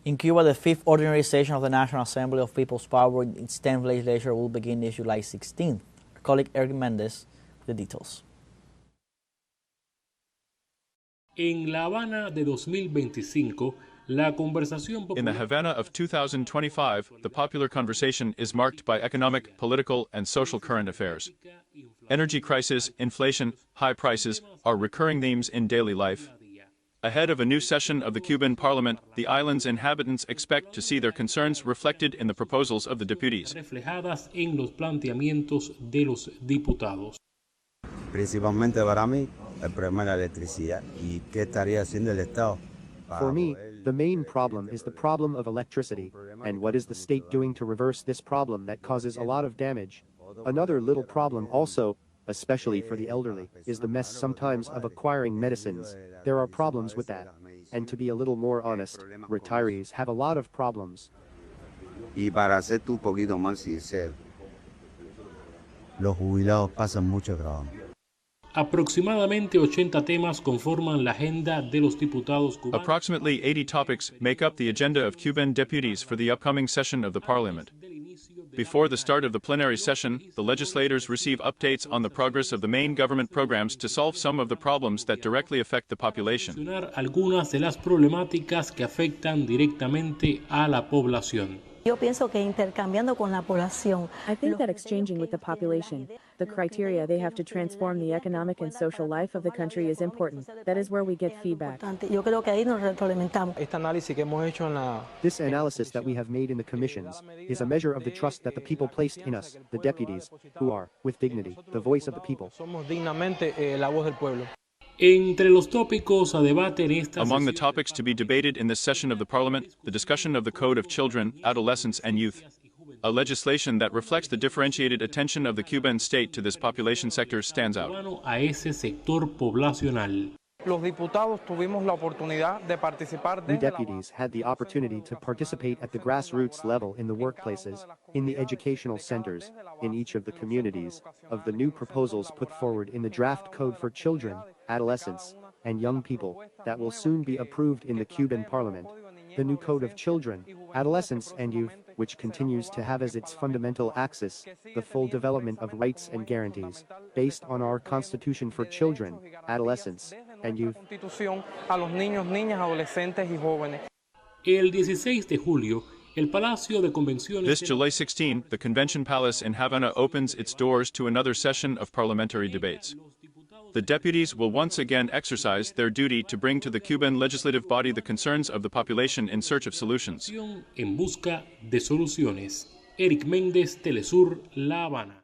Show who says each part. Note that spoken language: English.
Speaker 1: In Cuba, the 5th ordinary session of the National Assembly of People's Power in its 10th legislature will begin this July 16th. Our colleague Erick Mendez with the details.
Speaker 2: En La Habana de 2025, la conversación popular...
Speaker 3: In the Havana of 2025, the popular conversation is marked by economic, political, and social current affairs. Energy crisis, inflation, high prices are recurring themes in daily life. Ahead of a new session of the Cuban Parliament, the island's inhabitants expect to see their concerns reflected in the proposals of the deputies.
Speaker 2: reflejadas en los planteamientos de los diputados.
Speaker 4: Principalmente para mí, el problema es la electricidad. ¿Y qué estaría haciendo el Estado?
Speaker 5: For me, the main problem is the problem of electricity, and what is the state doing to reverse this problem that causes a lot of damage? Another little problem also, especially for the elderly, is the mess sometimes of acquiring medicines. There are problems with that. And to be a little more honest, retirees have a lot of problems.
Speaker 4: Y para hacerte un poquito más sincero, los jubilados pasan mucho trabajo.
Speaker 2: Aproximadamente 80 temas conforman la agenda de los diputados cubanos.
Speaker 3: Approximately 80 topics make up the agenda of Cuban deputies for the upcoming session of the Parliament. Before the start of the plenary session, the legislators receive updates on the progress of the main government programs to solve some of the problems that directly affect the population.
Speaker 2: Algunas de las problemáticas que afectan directamente a la población.
Speaker 6: Yo pienso que intercambiando con la población.
Speaker 7: I think that exchanging with the population, the criteria they have to transform the economic and social life of the country is important. That is where we get feedback.
Speaker 6: Yo creo que ahí nos retroalimentamos.
Speaker 5: This analysis that we have made in the commissions is a measure of the trust that the people placed in us, the deputies, who are, with dignity, the voice of the people.
Speaker 2: Entre los tópicos a debate en esta
Speaker 3: Among the topics to be debated in this session of the Parliament, the discussion of the Code of Children, Adolescents, and Youth, a legislation that reflects the differentiated attention of the Cuban state to this population sector stands out.
Speaker 2: a ese sector poblacional.
Speaker 5: We deputies had the opportunity to participate at the grassroots level in the workplaces, in the educational centers, in each of the communities, of the new proposals put forward in the draft code for children, adolescents, and young people that will soon be approved in the Cuban Parliament. The new Code of Children, Adolescents, and Youth, which continues to have as its fundamental axis the full development of rights and guarantees, based on our Constitution for children, adolescents, and youth.
Speaker 2: El 16 de julio, el Palacio de Convenciones...
Speaker 3: This July 16, the Convention Palace in Havana opens its doors to another session of parliamentary debates. The deputies will once again exercise their duty to bring to the Cuban legislative body the concerns of the population in search of solutions.
Speaker 2: En busca de soluciones. Erick Mendez, teleSUR, La Habana.